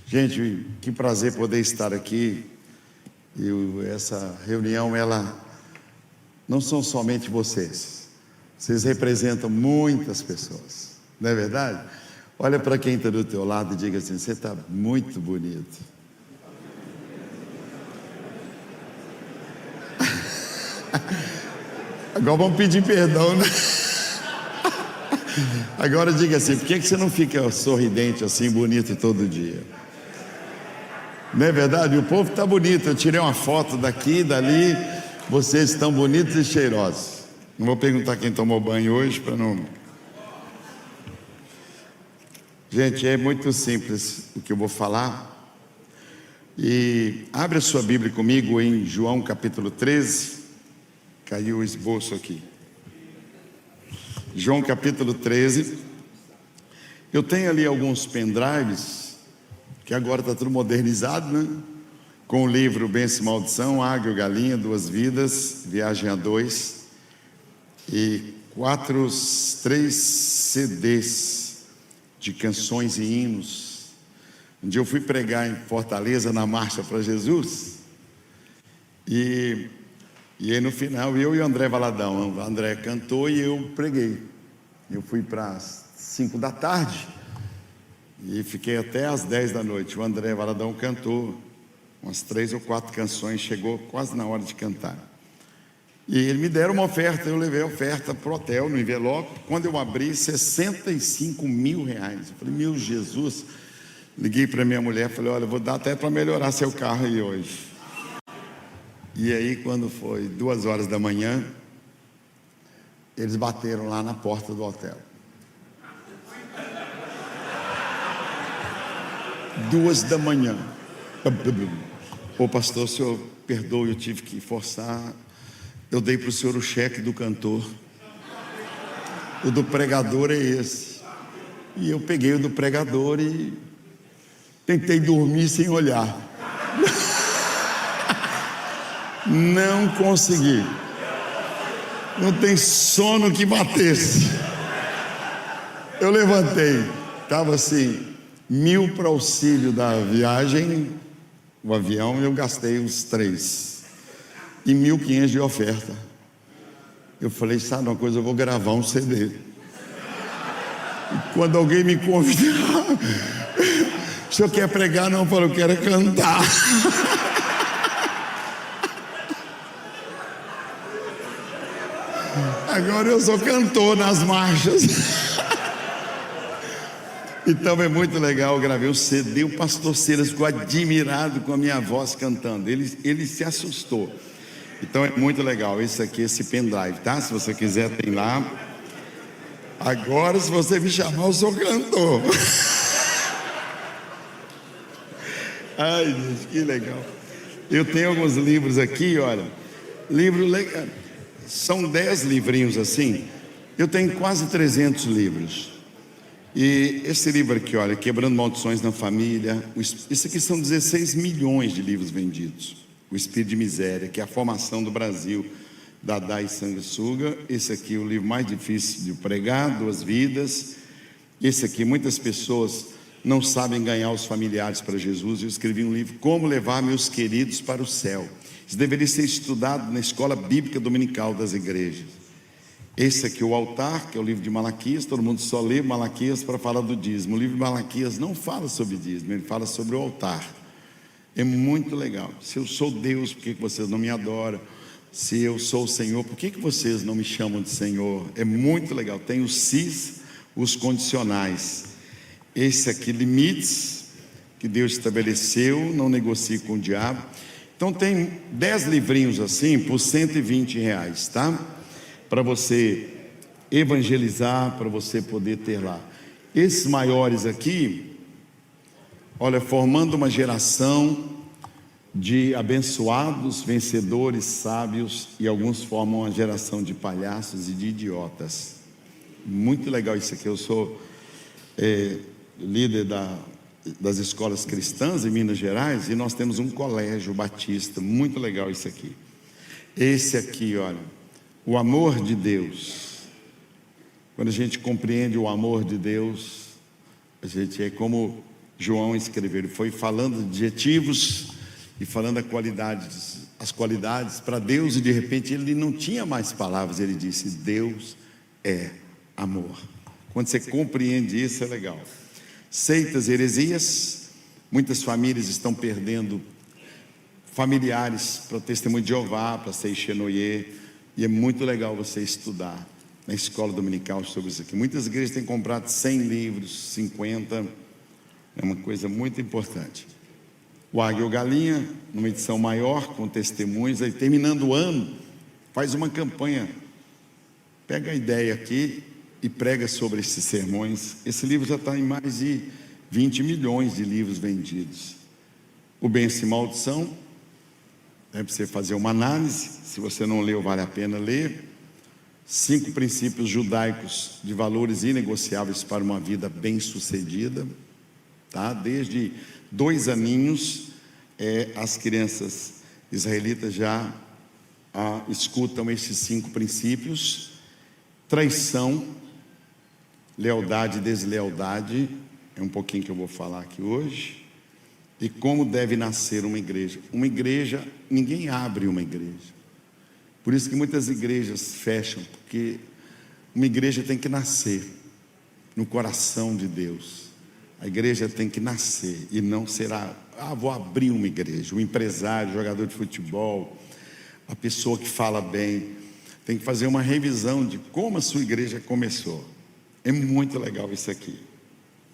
Gente, que prazer poder estar aqui. Essa reunião, ela não são somente vocês. Vocês representam muitas pessoas, não é verdade? Olha para quem está do teu lado e diga assim: você está muito bonito. Agora vamos pedir perdão, né? Agora diga assim: por que você não fica sorridente assim, bonito todo dia? Não é verdade? O povo está bonito. Eu tirei uma foto daqui, dali. Vocês estão bonitos e cheirosos. Não vou perguntar quem tomou banho hoje para não... Gente, é muito simples o que eu vou falar. E abre a sua Bíblia comigo em João capítulo 13. Caiu o esboço aqui. João capítulo 13. Eu tenho ali alguns pendrives, que agora está tudo modernizado, né? Com o livro Bênção e Maldição, Águia e Galinha, Duas Vidas, Viagem a Dois, e 3 CDs de canções e hinos. Um dia eu fui pregar em Fortaleza, na Marcha para Jesus, e aí no final, eu e o André Valadão, o André cantou e eu preguei. Eu fui para as 5 da tarde, e fiquei até às 10 da noite. O André Valadão cantou umas 3 ou 4 canções, chegou quase na hora de cantar. E ele me deram uma oferta, eu levei a oferta para o hotel, no envelope. Quando eu abri, 65 mil reais. Eu falei: meu Jesus. Liguei para minha mulher, falei: olha, vou dar até para melhorar seu carro aí hoje. E aí, quando foi 2 horas da manhã, eles bateram lá na porta do hotel. 2 da manhã. Ô pastor, o senhor perdoe, eu tive que forçar. Eu dei para o senhor o cheque do cantor. O do pregador é esse. E eu peguei o do pregador e tentei dormir sem olhar. Não consegui. Não tem sono que batesse. Eu levantei, estava assim, 1.000 para auxílio da viagem, o avião, eu gastei uns 3 e 1.500 de oferta. Eu falei: sabe uma coisa, eu vou gravar um CD. E quando alguém me convidar, o senhor quer pregar? Não, eu falo: eu quero cantar. Agora eu sou cantor nas marchas. Então é muito legal. Eu gravei o CD, o pastor Silas ficou admirado com a minha voz cantando. Ele se assustou. Então é muito legal. Esse aqui, esse pendrive, tá? Se você quiser, tem lá. Agora, se você me chamar, eu sou cantor. Ai, gente, que legal. Eu tenho alguns livros aqui, olha. Livro legal. São 10 livrinhos assim. Eu tenho quase 300 livros. E esse livro aqui, olha, Quebrando Maldições na Família. Isso aqui são 16 milhões de livros vendidos. O Espírito de Miséria, que é a formação do Brasil, Dadá e Sanguessuga. Esse aqui é o livro mais difícil de pregar, Duas Vidas. Esse aqui, muitas pessoas não sabem ganhar os familiares para Jesus. Eu escrevi um livro, Como Levar Meus Queridos para o Céu. Isso deveria ser estudado na escola bíblica dominical das igrejas. Esse aqui, o Altar, que é o livro de Malaquias. Todo mundo só lê Malaquias para falar do dízimo. O livro de Malaquias não fala sobre dízimo, ele fala sobre o altar. É muito legal. Se eu sou Deus, por que vocês não me adoram? Se eu sou o Senhor, por que vocês não me chamam de Senhor? É muito legal. Tem os sis, os condicionais. Esse aqui, limites que Deus estabeleceu, não negocie com o diabo. Então tem 10 livrinhos assim por R$120, tá? Para você evangelizar, para você poder ter lá. Esses maiores aqui, olha, formando uma geração de abençoados, vencedores, sábios, e alguns formam uma geração de palhaços e de idiotas. Muito legal isso aqui. Eu sou líder das escolas cristãs em Minas Gerais, e nós temos um colégio batista. Muito legal isso aqui. Esse aqui, olha, o amor de Deus. Quando a gente compreende o amor de Deus, a gente é como João escreveu. Ele foi falando adjetivos e falando as qualidades para Deus, e de repente ele não tinha mais palavras. Ele disse: Deus é amor. Quando você compreende isso, é legal. Seitas, heresias. Muitas famílias estão perdendo familiares para o Testemunho de Jeová, para ser Xenoye, e é muito legal você estudar na escola dominical sobre isso aqui. Muitas igrejas têm comprado 100 livros, 50, é uma coisa muito importante. O Águia ou Galinha, numa edição maior, com testemunhos, aí terminando o ano, faz uma campanha, pega a ideia aqui e prega sobre esses sermões. Esse livro já está em mais de 20 milhões de livros vendidos. O Bênção e Maldição, é para você fazer uma análise, se você não leu, vale a pena ler. 5 princípios judaicos de valores inegociáveis para uma vida bem-sucedida, tá? Desde 2 aninhos, as crianças israelitas já escutam esses 5 princípios. Traição, lealdade e deslealdade, é um pouquinho que eu vou falar aqui hoje. E como deve nascer uma igreja. Uma igreja, ninguém abre uma igreja. Por isso que muitas igrejas fecham, porque uma igreja tem que nascer no coração de Deus. A igreja tem que nascer e não será, vou abrir uma igreja. O empresário, o jogador de futebol, a pessoa que fala bem, tem que fazer uma revisão de como a sua igreja começou. É muito legal isso aqui,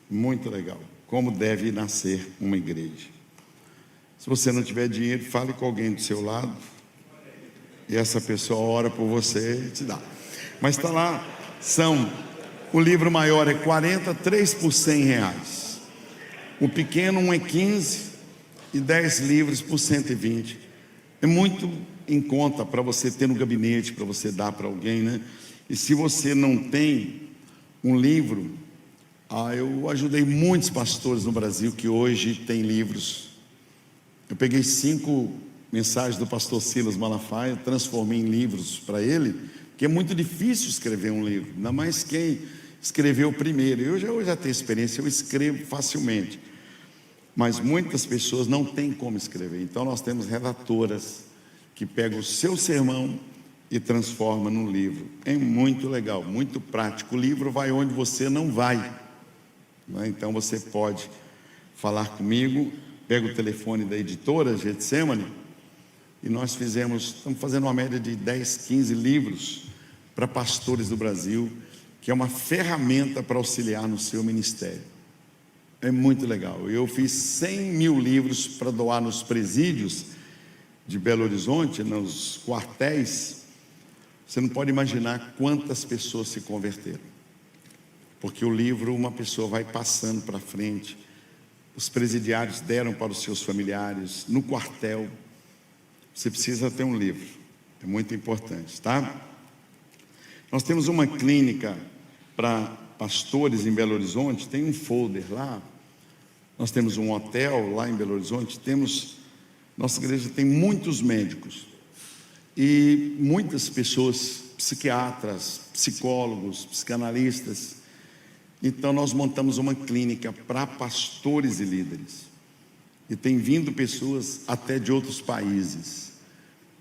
muito legal. Como deve nascer uma igreja. Se você não tiver dinheiro, fale com alguém do seu lado, e essa pessoa ora por você e te dá. Mas está lá, o livro maior é 40, 3 por R$100. O pequeno, um é 15, e 10 livros por 120. É muito em conta para você ter no gabinete, para você dar para alguém, né? E se você não tem um livro, eu ajudei muitos pastores no Brasil que hoje têm livros. Eu peguei 5 mensagens do pastor Silas Malafaia, transformei em livros para ele, porque é muito difícil escrever um livro, ainda mais quem escreveu primeiro. Eu já tenho experiência, eu escrevo facilmente, mas muitas pessoas não têm como escrever. Então nós temos redatoras que pegam o seu sermão e transformam num livro. É muito legal, muito prático. O livro vai onde você não vai, né? Então você pode falar comigo, pega o telefone da editora Getsemane, e nós estamos fazendo uma média de 10, 15 livros para pastores do Brasil, que é uma ferramenta para auxiliar no seu ministério. É muito legal. Eu fiz 100 mil livros para doar nos presídios de Belo Horizonte, nos quartéis. Você não pode imaginar quantas pessoas se converteram, porque o livro, uma pessoa vai passando para frente. Os presidiários deram para os seus familiares, no quartel. Você precisa ter um livro, é muito importante, tá? Nós temos uma clínica para pastores em Belo Horizonte, tem um folder lá. Nós temos um hotel lá em Belo Horizonte, nossa igreja tem muitos médicos e muitas pessoas, psiquiatras, psicólogos, psicanalistas. Então nós montamos uma clínica para pastores e líderes, e tem vindo pessoas até de outros países.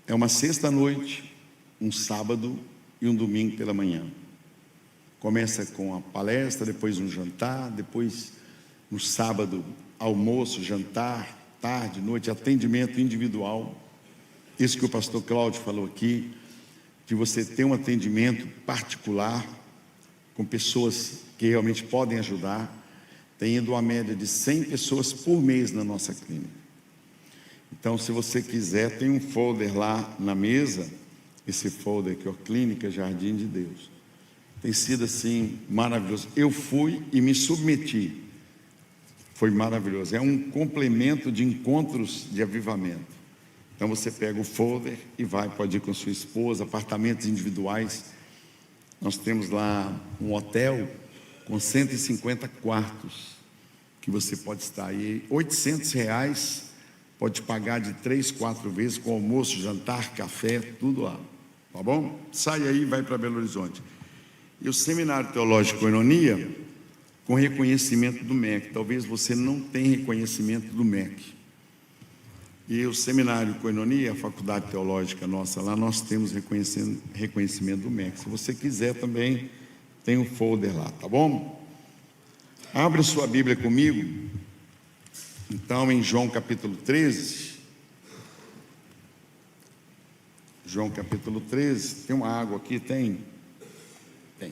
É uma sexta-noite, um sábado e um domingo pela manhã. Começa com a palestra, depois um jantar, depois no sábado almoço, jantar, tarde, noite, atendimento individual. Isso que o pastor Cláudio falou aqui, de você ter um atendimento particular com pessoas que realmente podem ajudar. Tem ido uma média de 100 pessoas por mês na nossa clínica. Então, se você quiser, tem um folder lá na mesa. Esse folder aqui, Clínica Jardim de Deus. Tem sido assim maravilhoso. Eu fui e me submeti. Foi maravilhoso. É um complemento de encontros de avivamento. Então você pega o folder e pode ir com sua esposa, apartamentos individuais. Nós temos lá um hotel com 150 quartos, que você pode estar aí, R$800, pode pagar de 3, 4 vezes, com almoço, jantar, café, tudo lá, tá bom? Sai aí e vai para Belo Horizonte. E o Seminário Teológico Coinonia com reconhecimento do MEC. Talvez você não tenha reconhecimento do MEC. E o Seminário Koinonia, a faculdade teológica nossa lá, nós temos reconhecimento do MEC. Se você quiser também, tem um folder lá, tá bom? Abra sua Bíblia comigo, então, em João capítulo 13. João capítulo 13, tem uma água aqui, tem? Tem.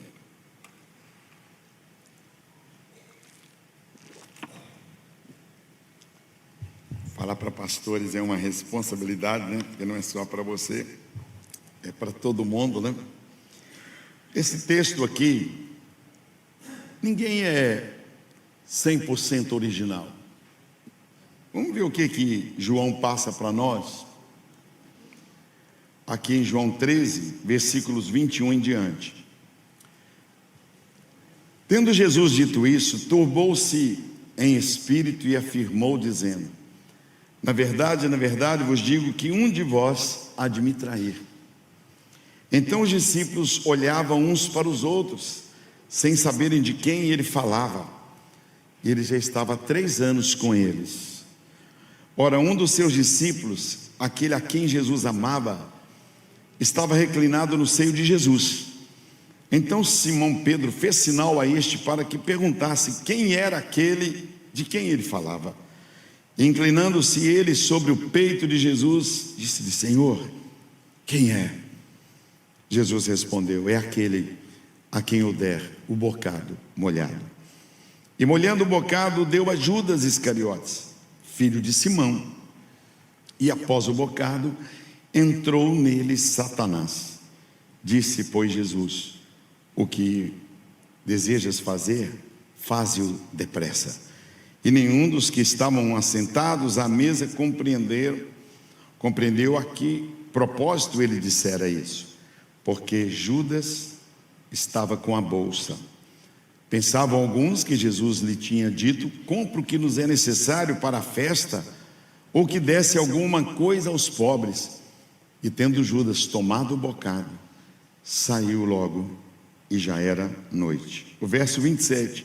Falar para pastores é uma responsabilidade, né? Porque não é só para você, é para todo mundo, né? Esse texto aqui, ninguém é 100% original. Vamos ver o que João passa para nós, aqui em João 13, versículos 21 em diante. Tendo Jesus dito isso, turbou-se em espírito e afirmou, dizendo: na verdade, vos digo que um de vós há de me trair. Então os discípulos olhavam uns para os outros, sem saberem de quem ele falava. E ele já estava há 3 anos com eles. Ora, um dos seus discípulos, aquele a quem Jesus amava, estava reclinado no seio de Jesus. Então Simão Pedro fez sinal a este para que perguntasse quem era aquele de quem ele falava. E inclinando-se ele sobre o peito de Jesus, disse-lhe: Senhor, quem é? Jesus respondeu: é aquele a quem eu der o bocado molhado. E molhando o bocado, deu a Judas Iscariotes, filho de Simão. E após o bocado, entrou nele Satanás. Disse, pois, Jesus: o que desejas fazer, faze-o depressa. E nenhum dos que estavam assentados à mesa compreendeu a que propósito ele dissera isso, porque Judas estava com a bolsa. Pensavam alguns que Jesus lhe tinha dito: compra o que nos é necessário para a festa, ou que desse alguma coisa aos pobres. E tendo Judas tomado o bocado, saiu logo, e já era noite. O verso 27: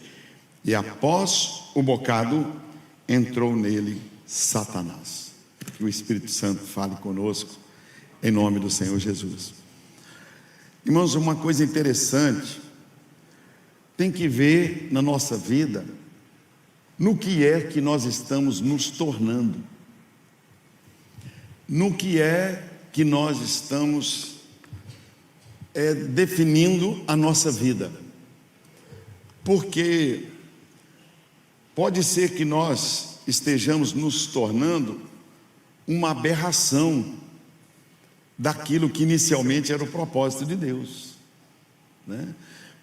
e após o bocado, entrou nele Satanás. Que o Espírito Santo fale conosco, em nome do Senhor Jesus. Irmãos, uma coisa interessante tem que ver na nossa vida no que é que nós estamos nos tornando, no que é que nós estamos definindo a nossa vida. Porque pode ser que nós estejamos nos tornando uma aberração daquilo que inicialmente era o propósito de Deus, né?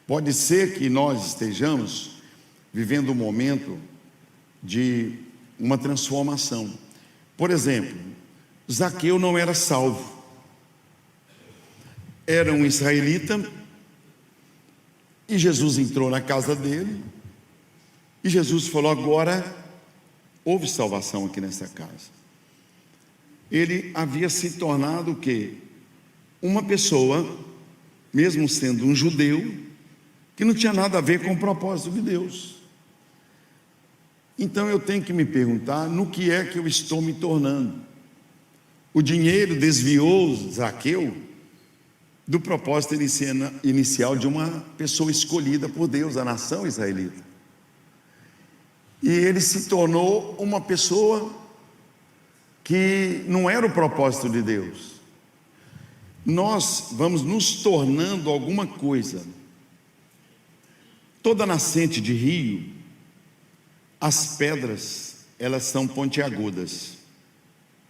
Pode ser que nós estejamos vivendo um momento de uma transformação. Por exemplo, Zaqueu não era salvo, era um israelita, e Jesus entrou na casa dele, e Jesus falou: agora houve salvação aqui nessa casa. Ele havia se tornado o quê? Uma pessoa, mesmo sendo um judeu, que não tinha nada a ver com o propósito de Deus. Então eu tenho que me perguntar: no que é que eu estou me tornando? O dinheiro desviou Zaqueu do propósito inicial de uma pessoa escolhida por Deus, a nação israelita. E ele se tornou uma pessoa que não era o propósito de Deus. Nós vamos nos tornando alguma coisa. Toda nascente de rio, as pedras, elas são pontiagudas.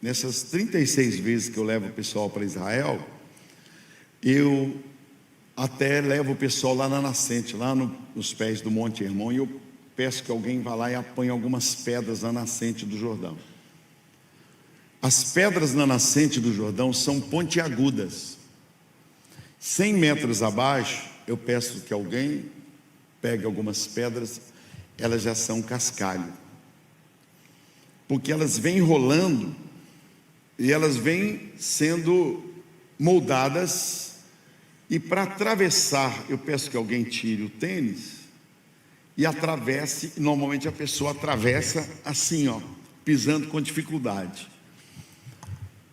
Nessas 36 vezes que eu levo o pessoal para Israel, eu até levo o pessoal lá na nascente, lá nos pés do Monte Hermon, e eu peço que alguém vá lá e apanhe algumas pedras na nascente do Jordão. As pedras na nascente do Jordão são pontiagudas. 100 metros abaixo, eu peço que alguém pegue algumas pedras, elas já são cascalho, porque elas vêm rolando e elas vêm sendo moldadas, e para atravessar, eu peço que alguém tire o tênis, e atravesse. Normalmente a pessoa atravessa assim, ó, pisando com dificuldade.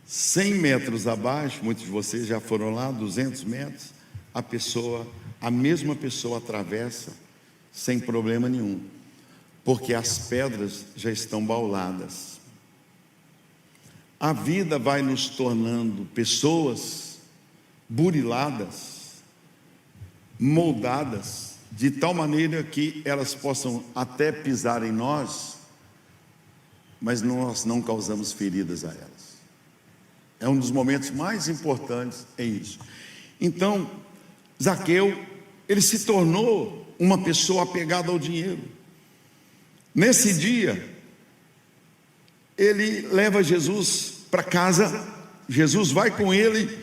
100 metros abaixo, muitos de vocês já foram lá, 200 metros, a mesma pessoa atravessa sem problema nenhum, porque as pedras já estão bauladas. A vida vai nos tornando pessoas buriladas, moldadas, de tal maneira que elas possam até pisar em nós, mas nós não causamos feridas a elas. É um dos momentos mais importantes em isso. Então, Zaqueu, ele se tornou uma pessoa apegada ao dinheiro. Nesse dia, ele leva Jesus para casa, Jesus vai com ele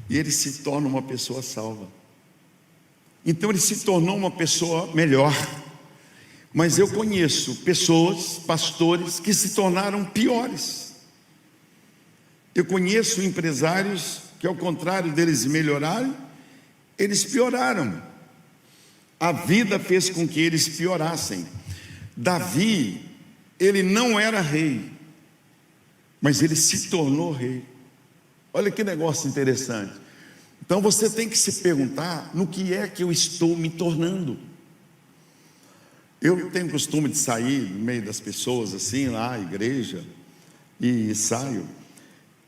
e ele se torna uma pessoa salva. Então ele se tornou uma pessoa melhor. Mas eu conheço pessoas, pastores, que se tornaram piores. Eu conheço empresários que, ao contrário deles melhorarem, eles pioraram. A vida fez com que eles piorassem. Davi, ele não era rei, mas ele se tornou rei. Olha que negócio interessante. Então você tem que se perguntar: no que é que eu estou me tornando? Eu tenho costume de sair no meio das pessoas assim, lá, igreja, e saio.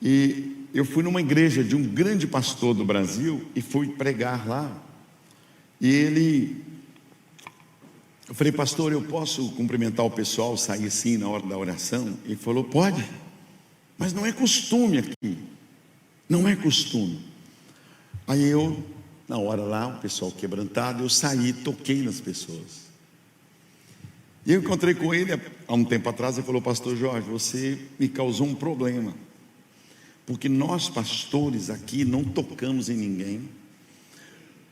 E eu fui numa igreja de um grande pastor do Brasil e fui pregar lá. E eu falei: pastor, eu posso cumprimentar o pessoal, sair assim na hora da oração? Ele falou: pode, mas não é costume aqui, não é costume. Aí eu, na hora lá, o pessoal quebrantado, eu saí, toquei nas pessoas. E eu encontrei com ele há um tempo atrás. Ele falou: pastor Jorge, você me causou um problema, porque nós pastores aqui não tocamos em ninguém.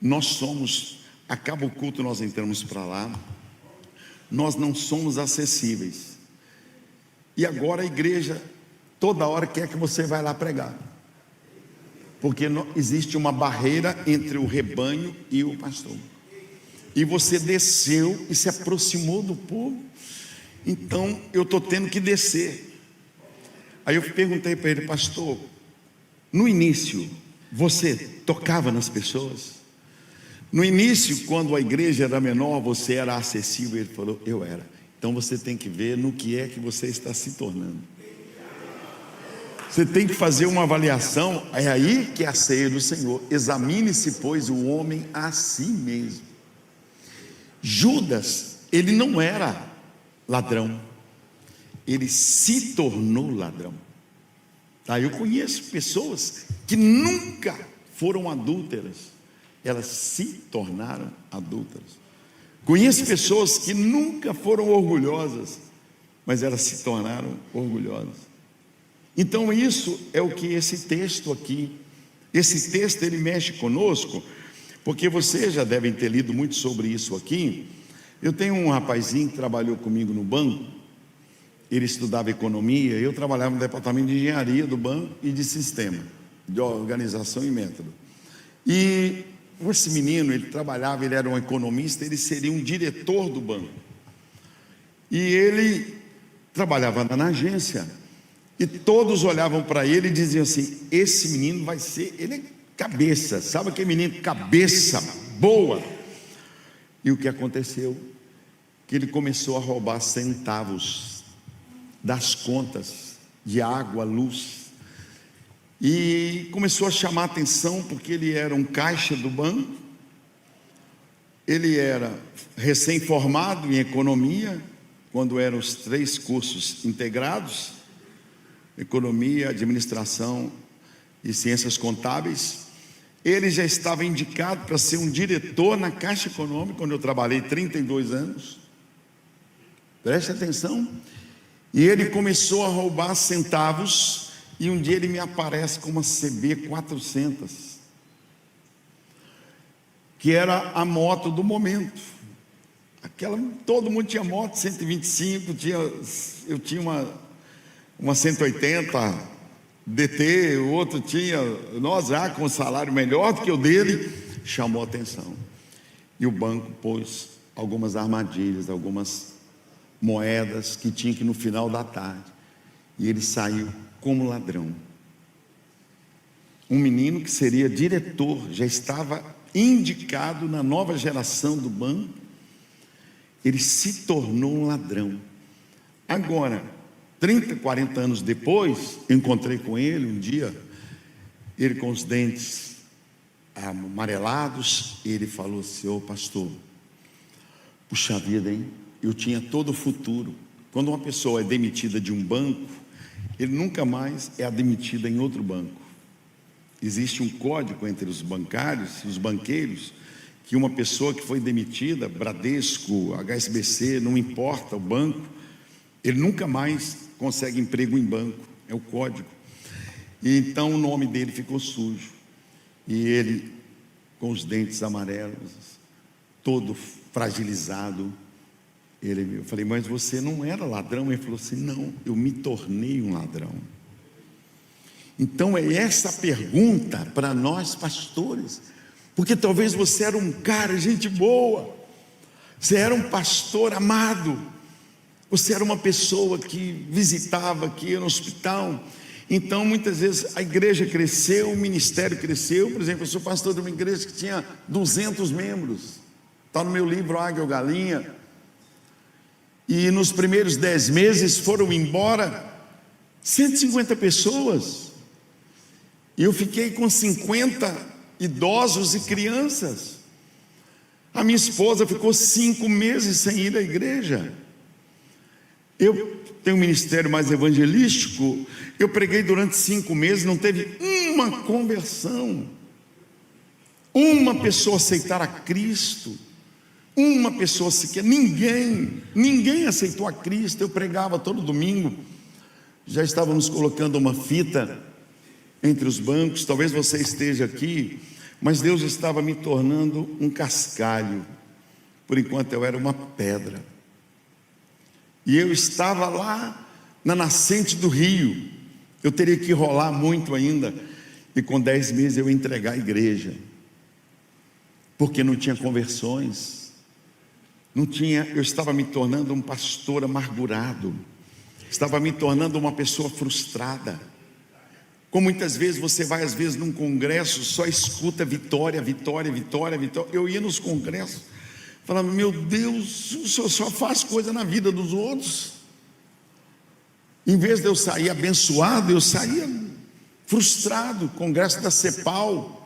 Nós somos, acaba o culto, nós entramos para lá, nós não somos acessíveis. E agora a igreja toda hora quer que você vá lá pregar, porque existe uma barreira entre o rebanho e o pastor. E você desceu e se aproximou do povo, então eu estou tendo que descer. Aí eu perguntei para ele: pastor, no início você tocava nas pessoas? No início, quando a igreja era menor, você era acessível? Ele falou: eu era. Então você tem que ver no que é que você está se tornando. Você tem que fazer uma avaliação. É aí que é a ceia do Senhor. Examine-se, pois, o homem a si mesmo. Judas, ele não era ladrão, ele se tornou ladrão. Eu conheço pessoas que nunca foram adúlteras, elas se tornaram adúlteras. Conheço pessoas que nunca foram orgulhosas, mas elas se tornaram orgulhosas. Então isso é o que esse texto aqui, esse texto ele mexe conosco, porque vocês já devem ter lido muito sobre isso aqui. Eu tenho um rapazinho que trabalhou comigo no banco, ele estudava economia, eu trabalhava no departamento de engenharia do banco e de sistema, de organização e método. E esse menino, ele trabalhava, ele era um economista, ele seria um diretor do banco. E ele trabalhava na agência, e todos olhavam para ele e diziam assim: esse menino vai ser, ele é cabeça, sabe aquele menino cabeça boa? E o que aconteceu? Que ele começou a roubar centavos das contas de água, luz, e começou a chamar atenção porque ele era um caixa do banco, ele era recém-formado em economia, quando eram os 3 cursos integrados: economia, administração e ciências contábeis. Ele já estava indicado para ser um diretor na Caixa Econômica, onde eu trabalhei 32 anos. Preste atenção. E ele começou a roubar centavos, e um dia ele me aparece com uma CB 400, que era a moto do momento. Aquela, todo mundo tinha moto 125, eu tinha uma 180 DT, o outro tinha, nós já com um salário melhor do que o dele. Chamou a atenção, e o banco pôs algumas armadilhas, algumas moedas que tinha que no final da tarde. E ele saiu como ladrão. Um menino que seria diretor, já estava indicado na nova geração do banco, ele se tornou um ladrão. Agora, 30, 40 anos depois, eu encontrei com ele um dia, ele com os dentes amarelados, e ele falou assim: ô pastor, puxa vida, hein? Eu tinha todo o futuro. Quando uma pessoa é demitida de um banco, ele nunca mais é admitida em outro banco. Existe um código entre os bancários e os banqueiros, que uma pessoa que foi demitida, Bradesco, HSBC, não importa o banco, ele nunca mais consegue emprego em banco, é o código. E então o nome dele ficou sujo, e ele com os dentes amarelos, todo fragilizado. Eu falei: mas você não era ladrão? Ele falou assim: não, eu me tornei um ladrão. Então é essa a pergunta para nós pastores, porque talvez você era um cara, gente boa, você era um pastor amado, você era uma pessoa que visitava aqui no hospital. Então muitas vezes a igreja cresceu, o ministério cresceu. Por exemplo, eu sou pastor de uma igreja que tinha 200 membros, está no meu livro Águia ou Galinha, e nos primeiros 10 meses foram embora 150 pessoas, e eu fiquei com 50 idosos e crianças. A minha esposa ficou 5 meses sem ir à igreja. Eu tenho um ministério mais evangelístico, eu preguei durante 5 meses, não teve uma conversão, uma pessoa aceitar a Cristo, uma pessoa sequer, ninguém aceitou a Cristo. Eu pregava todo domingo, já estávamos colocando uma fita entre os bancos. Talvez você esteja aqui, mas Deus estava me tornando um cascalho. Por enquanto eu era uma pedra, e eu estava lá na nascente do rio. Eu teria que rolar muito ainda, e com 10 meses eu ia entregar a igreja, porque não tinha conversões, eu estava me tornando um pastor amargurado, estava me tornando uma pessoa frustrada. Como muitas vezes você vai, às vezes, num congresso, só escuta vitória, vitória, vitória, vitória. Eu ia nos congressos, falava: meu Deus, o senhor só faz coisa na vida dos outros. Em vez de eu sair abençoado, eu saía frustrado. Congresso da CEPAL,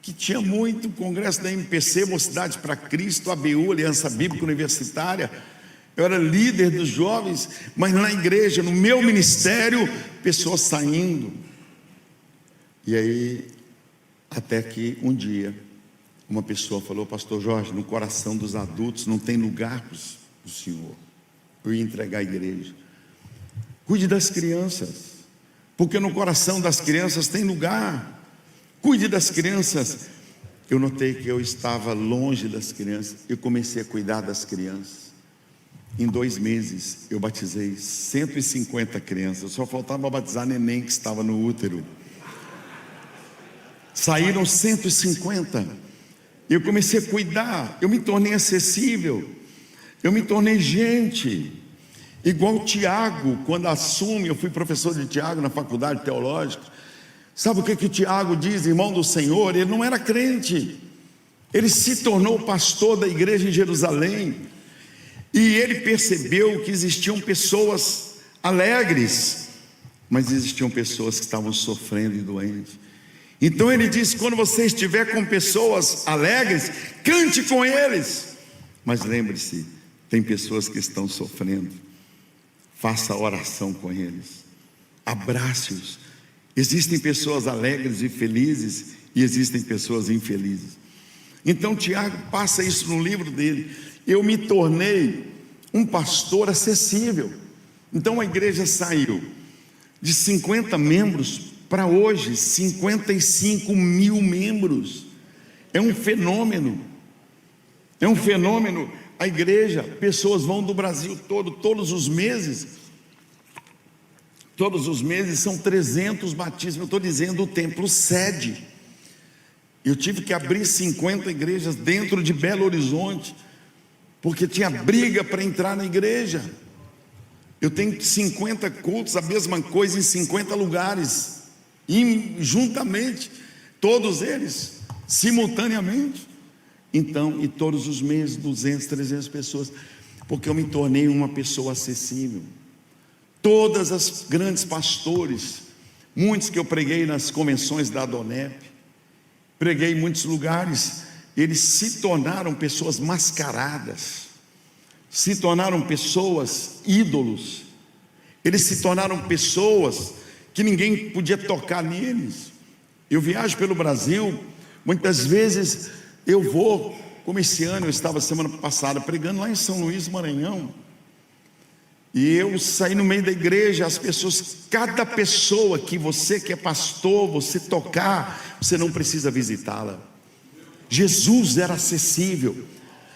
que tinha muito, congresso da MPC, Mocidade para Cristo, ABU, Aliança Bíblica Universitária. Eu era líder dos jovens, mas na igreja, no meu ministério, pessoas saindo. E aí, até que um dia, uma pessoa falou: pastor Jorge, no coração dos adultos não tem lugar para o senhor. Eu ia entregar a igreja. Cuide das crianças, porque no coração das crianças tem lugar. Cuide das crianças. Eu notei que eu estava longe das crianças. Eu comecei a cuidar das crianças. Em 2 meses eu batizei 150 crianças. Só faltava batizar neném que estava no útero. Saíram 150. Eu comecei a cuidar. Eu me tornei acessível. Eu me tornei gente. Igual Tiago, quando assume. Eu fui professor de Tiago na faculdade teológica. Sabe o que o Tiago diz, irmão do Senhor? Ele não era crente, ele se tornou pastor da igreja em Jerusalém, e ele percebeu que existiam pessoas alegres, mas existiam pessoas que estavam sofrendo e doentes. Então ele diz: quando você estiver com pessoas alegres, cante com eles, mas lembre-se, tem pessoas que estão sofrendo, faça oração com eles, abrace-os. Existem pessoas alegres e felizes, e existem pessoas infelizes. Então Tiago passa isso no livro dele. Eu me tornei um pastor acessível. Então a igreja saiu de 50 membros para hoje 55 mil membros. É um fenômeno. É um fenômeno. A igreja, pessoas vão do Brasil todo, todos os meses. Todos os meses são 300 batismos. Eu estou dizendo o templo sede. Eu tive que abrir 50 igrejas dentro de Belo Horizonte. porque tinha briga para entrar na igreja. Eu tenho 50 cultos, a mesma coisa em 50 lugares, juntamente, todos eles, simultaneamente. Então, e todos os meses, 200, 300 pessoas, porque eu me tornei uma pessoa acessível. Todas as grandes pastores, muitos que eu preguei nas convenções da Adonep, preguei em muitos lugares, eles se tornaram pessoas mascaradas, se tornaram pessoas ídolos, eles se tornaram pessoas que ninguém podia tocar neles. Eu viajo pelo Brasil, muitas vezes eu vou, como esse ano, eu estava semana passada pregando lá em São Luís do Maranhão, e eu saí no meio da igreja, as pessoas, cada pessoa que você que é pastor, você tocar, você não precisa visitá-la. Jesus era acessível,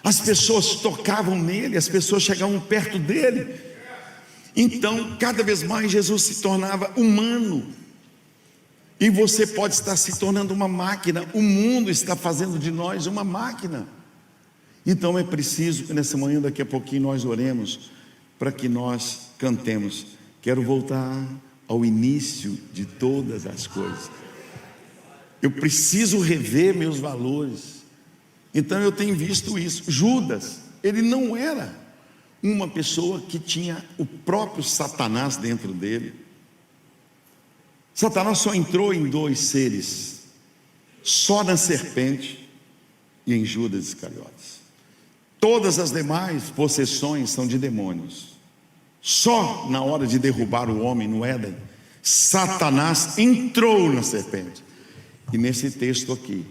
as pessoas tocavam nele, as pessoas chegavam perto dele. Então, cada vez mais Jesus se tornava humano, e você pode estar se tornando uma máquina. O mundo está fazendo de nós uma máquina. Então é preciso que nessa manhã, daqui a pouquinho, nós oremos, para que nós cantemos. Quero voltar ao início de todas as coisas. Eu preciso rever meus valores. Então eu tenho visto isso. Judas, ele não era uma pessoa que tinha o próprio Satanás dentro dele. Satanás só entrou em dois seres, só na serpente e em Judas Iscariotes. Todas as demais possessões são de demônios. Só na hora de derrubar o homem no Éden, Satanás entrou na serpente. E nesse texto aqui,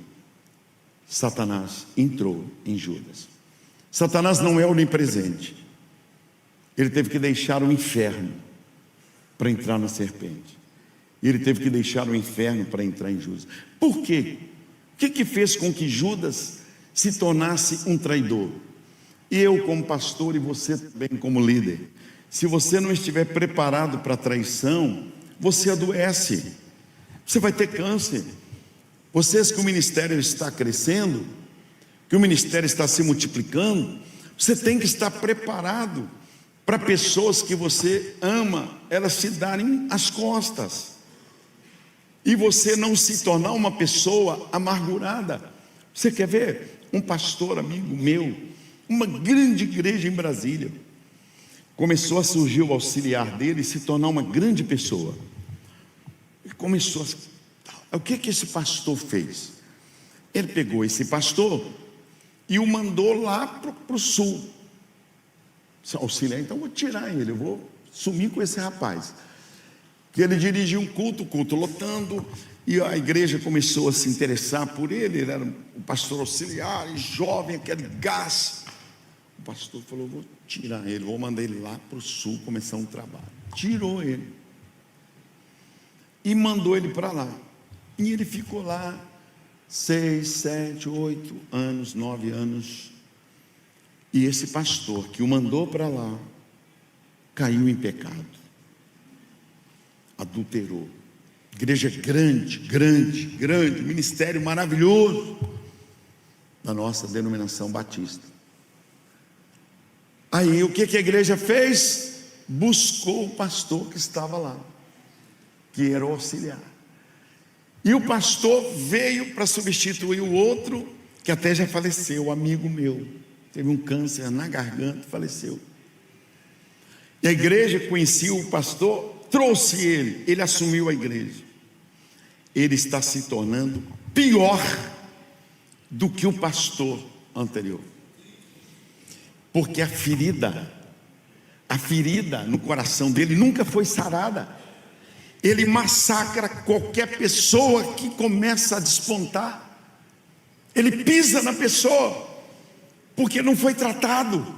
Satanás entrou em Judas. Satanás não é onipresente. Ele teve que deixar o inferno para entrar na serpente. E ele teve que deixar o inferno para entrar em Judas. Por quê? O que fez com que Judas se tornasse um traidor? E eu como pastor, e você também como líder, se você não estiver preparado para a traição, você adoece, você vai ter câncer. Vocês que o ministério está crescendo, que o ministério está se multiplicando, você tem que estar preparado para pessoas que você ama, elas se darem as costas, e você não se tornar uma pessoa amargurada. Você quer ver? Um pastor amigo meu, uma grande igreja em Brasília, começou a surgir o auxiliar dele e se tornar uma grande pessoa. Ele começou a... O que esse pastor fez? Ele pegou esse pastor e o mandou lá para o sul. Auxiliar, então eu vou tirar ele, eu vou sumir com esse rapaz. Que ele dirigia um culto, o culto lotando, e a igreja começou a se interessar por ele. Ele era um pastor auxiliar, jovem, aquele gás. O pastor falou: vou tirar ele, vou mandar ele lá para o sul começar um trabalho. Tirou ele e mandou ele para lá, e ele ficou lá 6, 7, 8 anos, 9 anos. E esse pastor que o mandou para lá caiu em pecado, adulterou. Igreja grande, grande, grande, ministério maravilhoso da nossa denominação batista. Aí o que a igreja fez? Buscou o pastor que estava lá, que era o auxiliar. E o pastor veio para substituir o outro, que até já faleceu, amigo meu. Teve um câncer na garganta, faleceu. E a igreja conhecia o pastor, trouxe ele assumiu a igreja. Ele está se tornando pior do que o pastor anterior. Porque a ferida no coração dele nunca foi sarada. Ele massacra qualquer pessoa que começa a despontar. Ele pisa na pessoa, porque não foi tratado.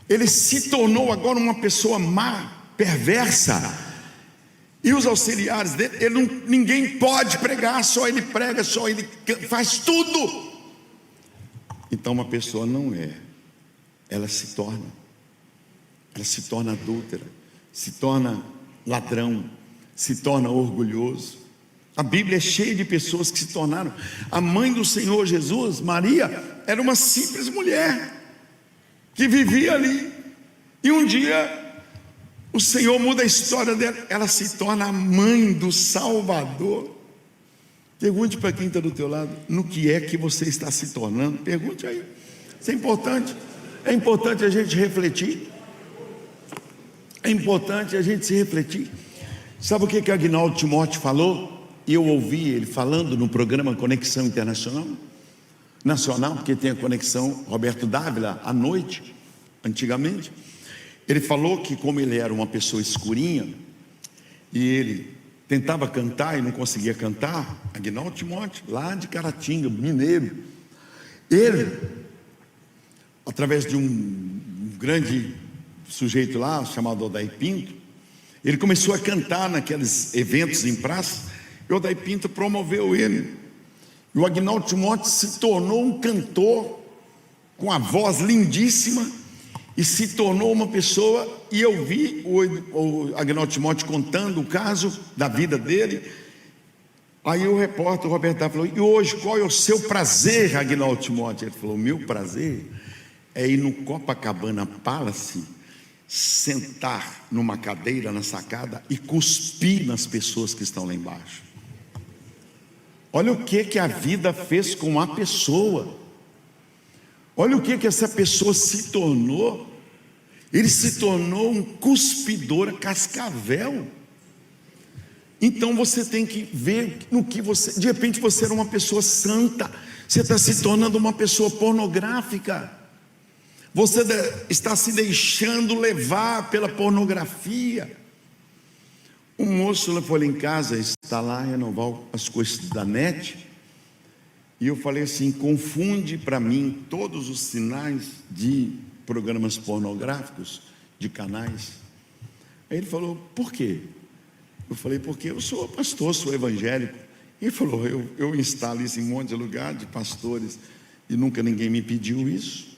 Ele se tornou agora uma pessoa má, perversa. E os auxiliares dele, ninguém pode pregar, só ele prega, só ele faz tudo. Então uma pessoa não é, ela se torna adúltera, se torna ladrão, se torna orgulhoso. A Bíblia é cheia de pessoas que se tornaram. A mãe do Senhor Jesus, Maria, era uma simples mulher, que vivia ali. E um dia o Senhor muda a história dela, ela se torna a mãe do Salvador. Pergunte para quem está do teu lado, no que é que você está se tornando? Pergunte aí. Isso é importante. É importante a gente refletir. É importante a gente se refletir. Sabe o que Aguinaldo Timóteo falou? E eu ouvi ele falando no programa Conexão Internacional Nacional, porque tem a Conexão Roberto Dávila à noite, antigamente. Ele falou que, como ele era uma pessoa escurinha e ele tentava cantar e não conseguia cantar, Aguinaldo Timóteo, lá de Caratinga, mineiro, ele, através de um grande sujeito lá, chamado Odair Pinto, ele começou a cantar naqueles eventos em praça, e o Odair Pinto promoveu ele, e o Aguinaldo Timóteo se tornou um cantor, com a voz lindíssima, e se tornou uma pessoa. E eu vi o Aguinaldo Timóteo contando o caso da vida dele. Aí o repórter, o Roberto falou: e hoje qual é o seu prazer, Aguinaldo Timóteo? Ele falou: meu prazer é ir no Copacabana Palace, sentar numa cadeira na sacada e cuspir nas pessoas que estão lá embaixo. Olha o que a vida fez com a pessoa. Olha o que essa pessoa se tornou. Ele se tornou um cuspidor a cascavel. Então você tem que ver no que você. De repente você era uma pessoa santa, você está se tornando uma pessoa pornográfica. Você está se deixando levar pela pornografia. Um moço foi lá em casa, está lá a renovar as coisas da net. E eu falei assim: confunde para mim todos os sinais de programas pornográficos, de canais. Aí ele falou: por quê? Eu falei: porque eu sou pastor, sou evangélico. Ele falou: eu instalo isso em um monte de lugar, de pastores, e nunca ninguém me pediu isso.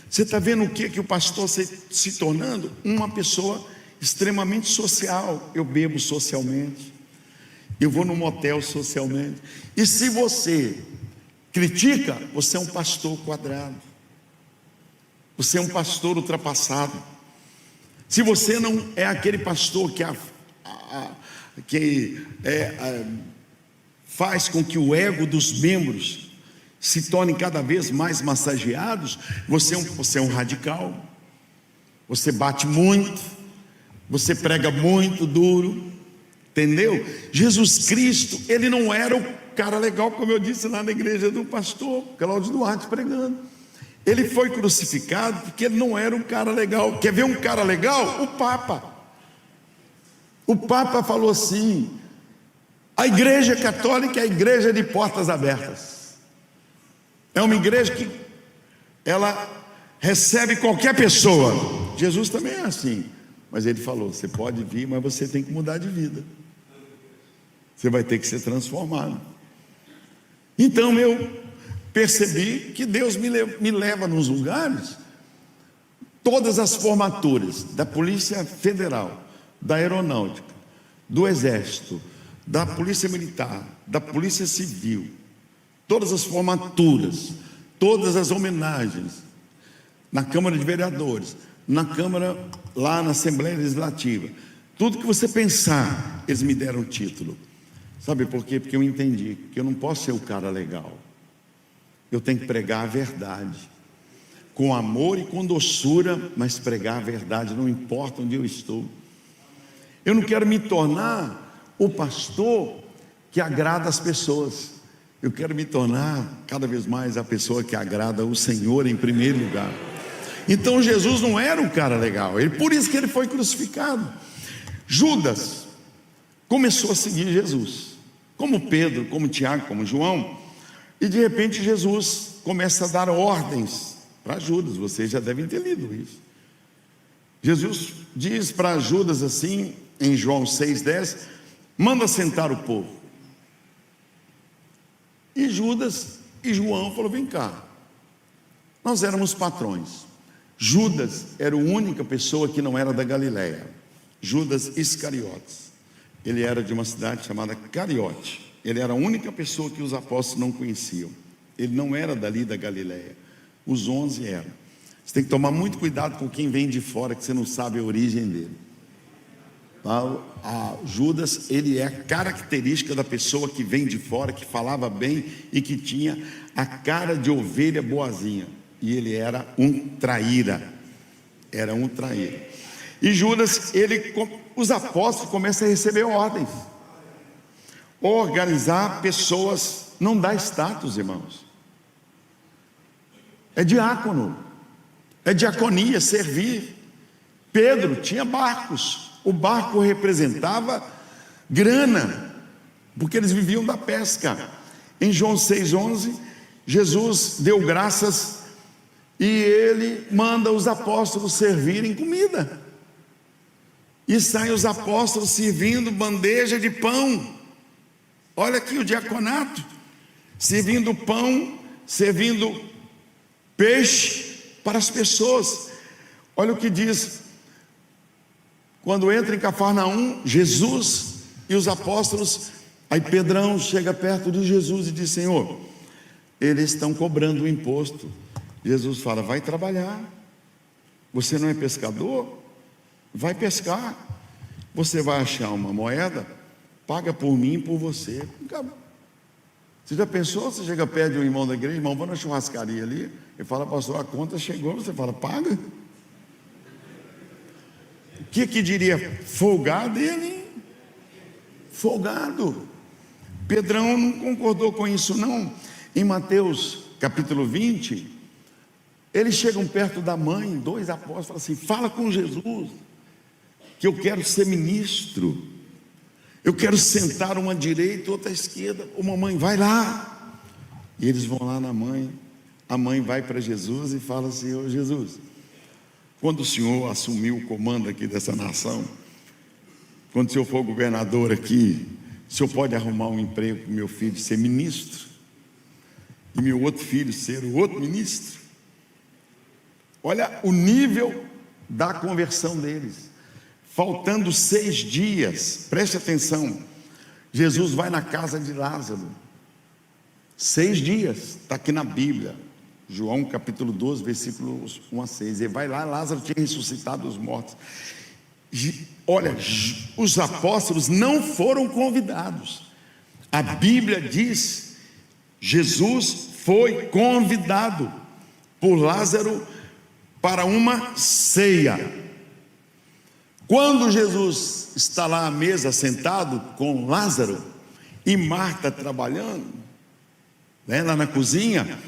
Você está vendo o que o pastor se tornando? Uma pessoa extremamente social. Eu bebo socialmente, eu vou no motel socialmente. E se você critica, você é um pastor quadrado, você é um pastor ultrapassado. Se você não é aquele pastor que faz com que o ego dos membros se tornem cada vez mais massageados, você é um radical, você bate muito, você prega muito duro. Entendeu? Jesus Cristo, ele não era o cara legal, como eu disse lá na igreja do pastor Cláudio Duarte pregando. Ele foi crucificado porque ele não era um cara legal. Quer ver um cara legal? O Papa. O Papa falou assim: a igreja católica é a igreja de portas abertas. É uma igreja que ela recebe qualquer pessoa. Jesus também é assim. Mas ele falou: você pode vir, mas você tem que mudar de vida. Você vai ter que ser transformado. Então eu percebi que Deus me leva nos lugares. Todas as formaturas da Polícia Federal, da Aeronáutica, do Exército, da Polícia Militar, da Polícia Civil, todas as formaturas, todas as homenagens, na Câmara de Vereadores, na Câmara, lá na Assembleia Legislativa, tudo que você pensar, eles me deram o título. Sabe por quê? Porque eu entendi que eu não posso ser o cara legal. Eu tenho que pregar a verdade, com amor e com doçura, mas pregar a verdade, não importa onde eu estou. Eu não quero me tornar o pastor que agrada as pessoas. Eu quero me tornar cada vez mais a pessoa que agrada o Senhor em primeiro lugar. Então Jesus não era um cara legal, por isso que ele foi crucificado. Judas começou a seguir Jesus, como Pedro, como Tiago, como João. E de repente Jesus começa a dar ordens para Judas. Vocês já devem ter lido isso. Jesus diz para Judas assim, em João 6,10: manda sentar o povo. E Judas e João falou: vem cá, nós éramos patrões. Judas era a única pessoa que não era da Galileia. Judas Iscariotes, ele era de uma cidade chamada Cariote. Ele era a única pessoa que os apóstolos não conheciam. Ele não era dali da Galileia. Os 11 eram. Você tem que tomar muito cuidado com quem vem de fora, que você não sabe a origem dele. Judas, ele é a característica da pessoa que vem de fora, que falava bem e que tinha a cara de ovelha boazinha. E ele era um traíra. Era um traíra. E Judas, os apóstolos começam a receber ordens. Organizar pessoas não dá status, irmãos. É diácono, é diaconia, servir. Pedro tinha barcos. O barco representava grana, porque eles viviam da pesca. Em João 6,11, Jesus deu graças e ele manda os apóstolos servirem comida. E saem os apóstolos servindo bandeja de pão. Olha aqui o diaconato, servindo pão, servindo peixe para as pessoas. Olha o que diz, quando entra em Cafarnaum, Jesus e os apóstolos, aí Pedrão chega perto de Jesus e diz: Senhor, eles estão cobrando o imposto. Jesus fala: vai trabalhar, você não é pescador? Vai pescar, você vai achar uma moeda, paga por mim e por você. Você já pensou? Você chega perto de um irmão da igreja: irmão, vou na churrascaria ali. Ele fala: pastor, a conta chegou. Você fala: paga. O que diria? Folgado ele? Folgado. Pedrão não concordou com isso não. Em Mateus capítulo 20, eles chegam perto da mãe, dois apóstolos, falam assim: fala com Jesus, que eu quero ser ministro, eu quero sentar uma à direita, outra à esquerda. Ô mamãe, vai lá. E eles vão lá na mãe. A mãe vai para Jesus e fala assim: ô Jesus, quando o senhor assumiu o comando aqui dessa nação, quando o senhor for governador aqui, o senhor pode arrumar um emprego para o meu filho ser ministro, e meu outro filho ser o outro ministro? Olha o nível da conversão deles. Faltando 6 dias, preste atenção, Jesus vai na casa de Lázaro. 6 dias, está aqui na Bíblia, João capítulo 12, versículos 1 a 6. Ele vai lá, Lázaro tinha ressuscitado os mortos. Olha, os apóstolos não foram convidados. A Bíblia diz: Jesus foi convidado por Lázaro para uma ceia. Quando Jesus está lá à mesa sentado com Lázaro e Marta trabalhando, lá na cozinha,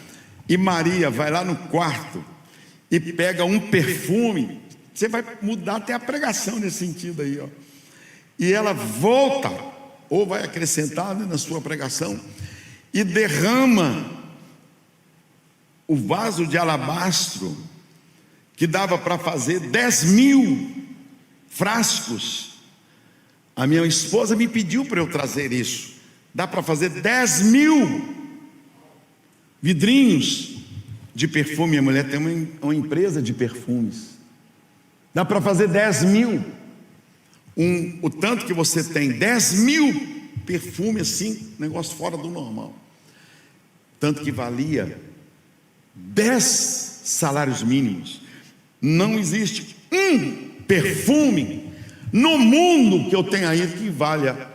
e Maria vai lá no quarto e pega um perfume. Você vai mudar até a pregação nesse sentido aí, ó. E ela volta, ou vai acrescentar na sua pregação, e derrama o vaso de alabastro, que dava para fazer 10.000 frascos. A minha esposa me pediu para eu trazer isso. Dá para fazer 10.000 vidrinhos de perfume. A mulher tem uma empresa de perfumes. Dá para fazer 10.000. O tanto que você tem, 10.000 perfumes assim, negócio fora do normal. Tanto que valia 10 salários mínimos. Não existe um perfume no mundo que eu tenha aí que valha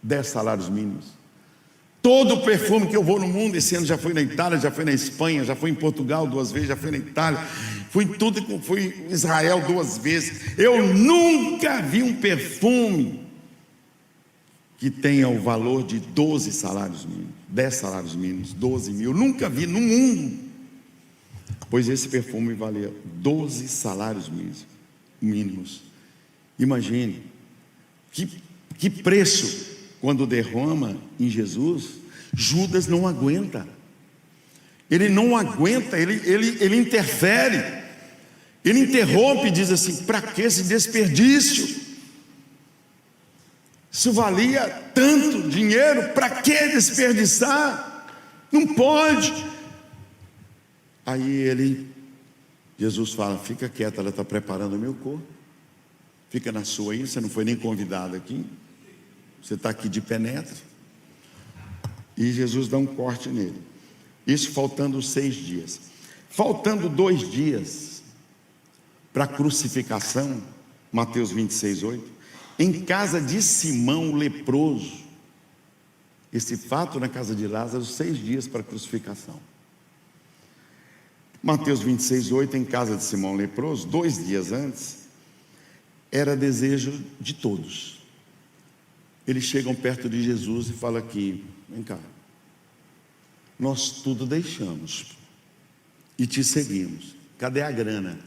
10 salários mínimos. Todo o perfume que eu vou no mundo, esse ano já fui na Itália, já fui na Espanha, já fui em Portugal 2 vezes, já fui na Itália, fui em Israel 2 vezes. Eu nunca vi um perfume que tenha o valor de 12 salários mínimos, 10 salários mínimos, 12.000. Nunca vi no mundo. Pois esse perfume valia 12 salários mínimos. Imagine que preço. Quando derrama em Jesus, Judas não aguenta. Ele não aguenta, ele interfere, ele interrompe e diz assim: para que esse desperdício? Isso valia tanto dinheiro, para que desperdiçar? Não pode. Aí Jesus fala: fica quieta, ela está preparando o meu corpo. Fica na sua aí, você não foi nem convidado aqui. Você está aqui de penetra. E Jesus dá um corte nele. Isso faltando 6 dias. Faltando 2 dias para a crucificação, Mateus 26:8, em casa de Simão o leproso, esse fato na casa de Lázaro, 6 dias para a crucificação. Mateus 26:8, em casa de Simão o leproso, 2 dias antes, era desejo de todos. Eles chegam perto de Jesus e falam aqui: vem cá, nós tudo deixamos e te seguimos. Cadê a grana?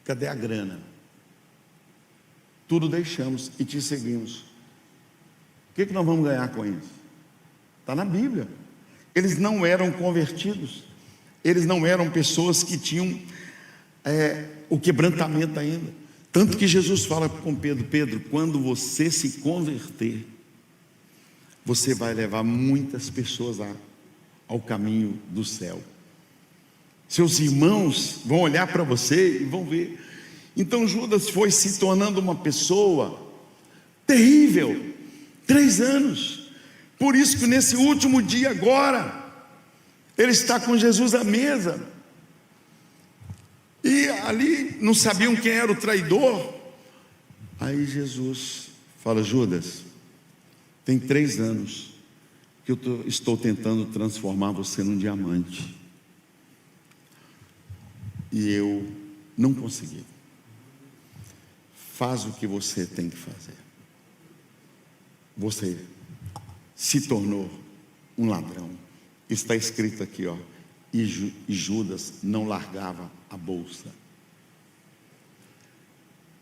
Cadê a grana? Tudo deixamos e te seguimos. O que nós vamos ganhar com isso? Está na Bíblia. Eles não eram convertidos, eles não eram pessoas que tinham o quebrantamento ainda. Tanto que Jesus fala com Pedro: Pedro, quando você se converter, você vai levar muitas pessoas ao caminho do céu. Seus irmãos vão olhar para você e vão ver. Então Judas foi se tornando uma pessoa terrível, 3 anos. Por isso que nesse último dia agora, ele está com Jesus à mesa, e ali não sabiam quem era o traidor. Aí Jesus fala: Judas, tem 3 anos que eu estou tentando transformar você num diamante, e eu não consegui. Faz o que você tem que fazer. Você se tornou um ladrão. Está escrito aqui, ó, e Judas não largava a bolsa.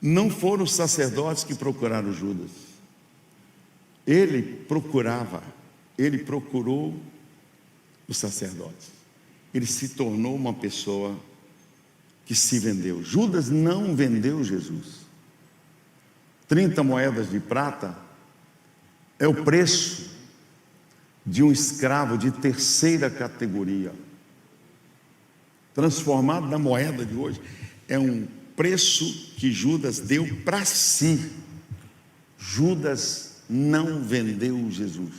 Não foram os sacerdotes que procuraram Judas. Ele procurou os sacerdotes. Ele se tornou uma pessoa que se vendeu. Judas não vendeu Jesus. 30 moedas de prata é o preço de um escravo de 3ª categoria. Transformado na moeda de hoje, é um preço que Judas deu para si. Judas não vendeu Jesus,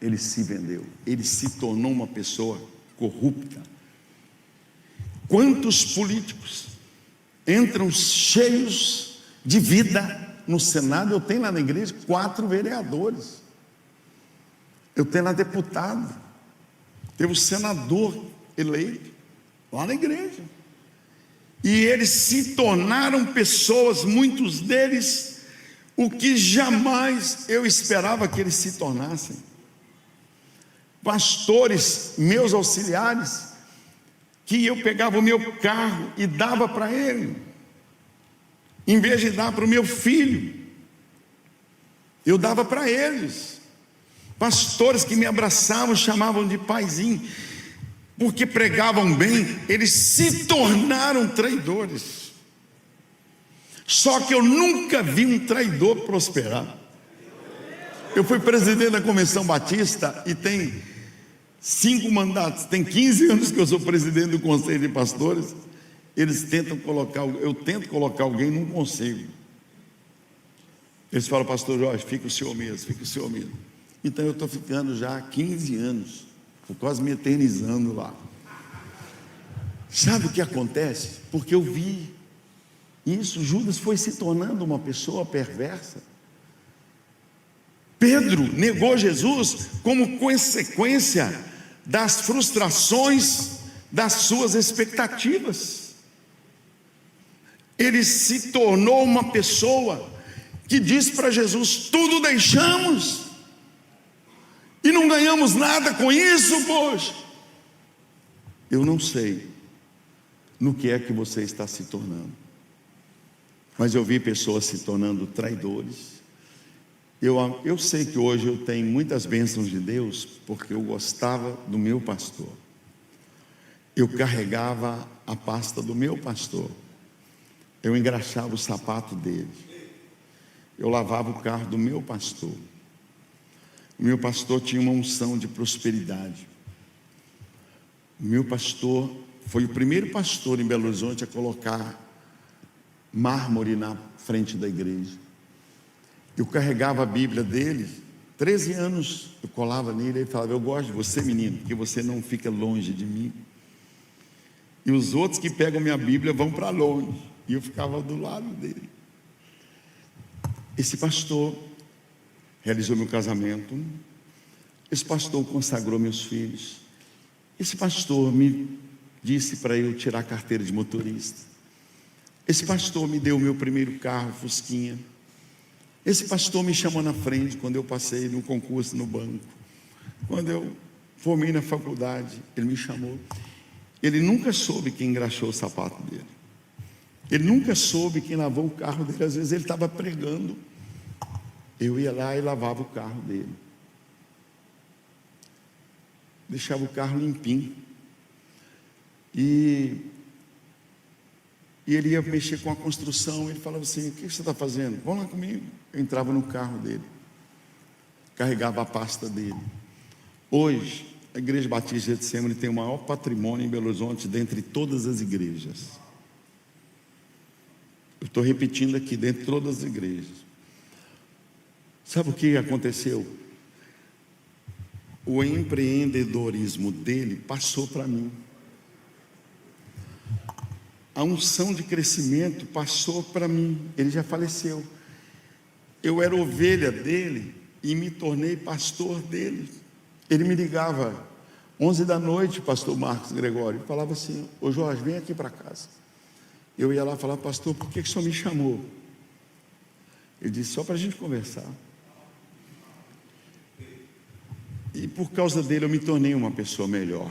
ele se vendeu, ele se tornou uma pessoa corrupta. Quantos políticos entram cheios de vida no Senado? Eu tenho lá na igreja 4 vereadores, eu tenho lá deputado, teve um senador eleito lá na igreja, e eles se tornaram pessoas, muitos deles, o que jamais eu esperava que eles se tornassem. Pastores, meus auxiliares, que eu pegava o meu carro e dava para ele, em vez de dar para o meu filho, eu dava para eles. Pastores que me abraçavam, chamavam de paizinho, porque pregavam bem. Eles se tornaram traidores. Só que eu nunca vi um traidor prosperar. Eu fui presidente da Convenção Batista e tem 5 mandatos, tem 15 anos que eu sou presidente do Conselho de Pastores. Eles tentam colocar, eu tento colocar alguém, não consigo. Eles falam: pastor Jorge, fica o senhor mesmo, fica o senhor mesmo. Então eu estou ficando já há 15 anos, estou quase me eternizando lá. Sabe o que acontece? Porque eu vi isso. Judas foi se tornando uma pessoa perversa. Pedro negou Jesus como consequência das frustrações das suas expectativas. Ele se tornou uma pessoa que diz para Jesus: tudo deixamos e não ganhamos nada com isso, poxa. Eu não sei no que é que você está se tornando, mas eu vi pessoas se tornando traidores. Eu sei que hoje eu tenho muitas bênçãos de Deus, porque eu gostava do meu pastor. Eu carregava a pasta do meu pastor, eu engraxava o sapato dele, eu lavava o carro do meu pastor. O meu pastor tinha uma unção de prosperidade. O meu pastor foi o primeiro pastor em Belo Horizonte a colocar mármore na frente da igreja. Eu carregava a Bíblia dele 13 anos eu colava nele, ele falava: eu gosto de você, menino, porque você não fica longe de mim. E os outros que pegam minha Bíblia vão para longe, e eu ficava do lado dele. Esse pastor realizou meu casamento, esse pastor consagrou meus filhos, esse pastor me disse para eu tirar a carteira de motorista, esse pastor me deu o meu primeiro carro, Fusquinha. Esse pastor me chamou na frente quando eu passei no concurso no banco, quando eu formei na faculdade, ele me chamou. Ele nunca soube quem engraxou o sapato dele, ele nunca soube quem lavou o carro dele. Às vezes ele estava pregando, eu ia lá e lavava o carro dele, deixava o carro limpinho, e ele ia mexer com a construção. Ele falava assim: o que você está fazendo? Vamos lá comigo. Eu entrava no carro dele, carregava a pasta dele. Hoje a Igreja Batista de Getsemane tem o maior patrimônio em Belo Horizonte dentre todas as igrejas. Eu estou repetindo aqui, dentre todas as igrejas. Sabe o que aconteceu? O empreendedorismo dele passou para mim. A unção de crescimento passou para mim. Ele já faleceu. Eu era ovelha dele e me tornei pastor dele. Ele me ligava 11 da noite, pastor Marcos Gregório, e falava assim: ô Jorge, vem aqui para casa. Eu ia lá falar: pastor, por que o senhor me chamou? Ele disse: só para a gente conversar. E por causa dele eu me tornei uma pessoa melhor.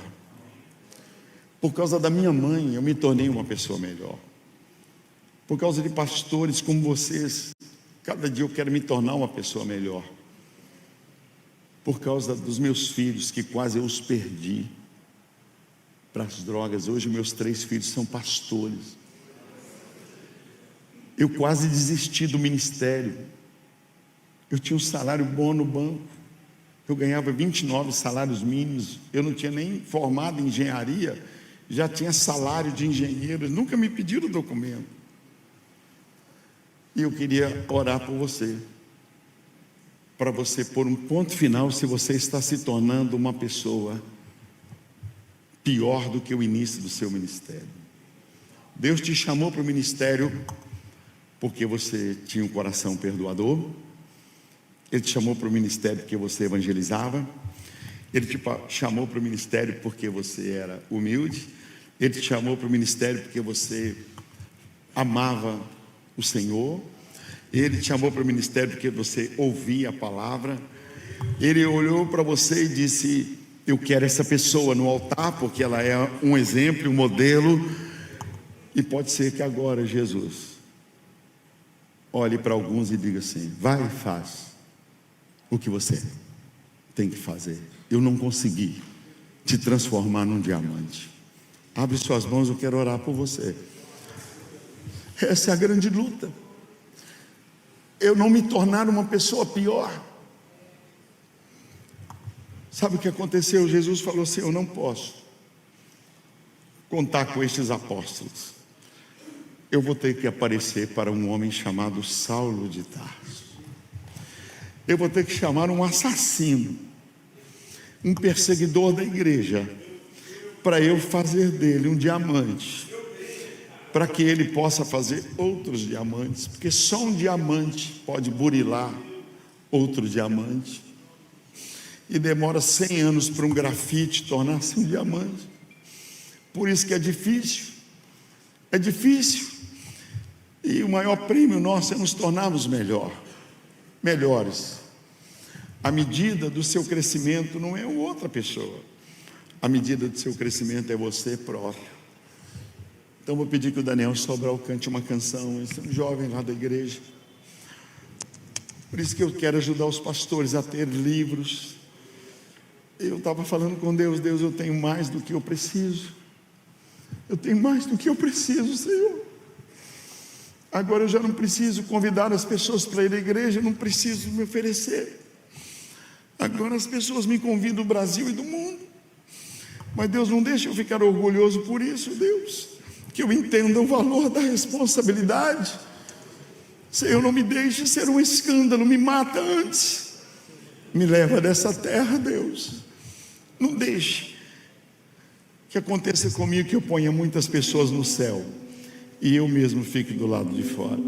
Por causa da minha mãe eu me tornei uma pessoa melhor. Por causa de pastores como vocês, cada dia eu quero me tornar uma pessoa melhor. Por causa dos meus filhos, que quase eu os perdi para as drogas. Hoje meus 3 filhos são pastores. Eu quase desisti do ministério. Eu tinha um salário bom no banco, eu ganhava 29 salários mínimos. Eu não tinha nem formado em engenharia, já tinha salário de engenheiro, nunca me pediram documento. E eu queria orar por você, para você pôr um ponto final se você está se tornando uma pessoa pior do que o início do seu ministério. Deus te chamou para o ministério porque você tinha um coração perdoador. Ele te chamou para o ministério porque você evangelizava. Ele te chamou para o ministério porque você era humilde. Ele te chamou para o ministério porque você amava o Senhor. Ele te chamou para o ministério porque você ouvia a palavra. Ele olhou para você e disse: eu quero essa pessoa no altar porque ela é um exemplo, um modelo. E pode ser que agora Jesus olhe para alguns e diga assim: vai e faz o que você tem que fazer. Eu não consegui te transformar num diamante. Abre suas mãos, eu quero orar por você. Essa é a grande luta. Eu não me tornar uma pessoa pior. Sabe o que aconteceu? Jesus falou assim: eu não posso contar com estes apóstolos. Eu vou ter que aparecer para um homem chamado Saulo de Tarso. Eu vou ter que chamar um assassino, um perseguidor da igreja, para eu fazer dele um diamante, para que ele possa fazer outros diamantes, porque só um diamante pode burilar outro diamante, e demora 100 anos para um grafite tornar-se um diamante. Por isso que é difícil, e o maior prêmio nosso é nos tornarmos melhores. A medida do seu crescimento não é outra pessoa, a medida do seu crescimento é você próprio. Então vou pedir que o Daniel Sobral cante uma canção. Esse é um jovem lá da igreja. Por isso que eu quero ajudar os pastores a ter livros. Eu estava falando com Deus: Deus, eu tenho mais do que eu preciso. Eu tenho mais do que eu preciso, Senhor. Agora eu já não preciso convidar as pessoas para ir à igreja, eu não preciso me oferecer. Agora as pessoas me convidam do Brasil e do mundo. Mas Deus, não deixe eu ficar orgulhoso por isso, Deus. Que eu entenda o valor da responsabilidade. Senhor, não me deixe ser um escândalo, me mata antes. Me leva dessa terra, Deus. Não deixe que aconteça comigo que eu ponha muitas pessoas no céu e eu mesmo fique do lado de fora.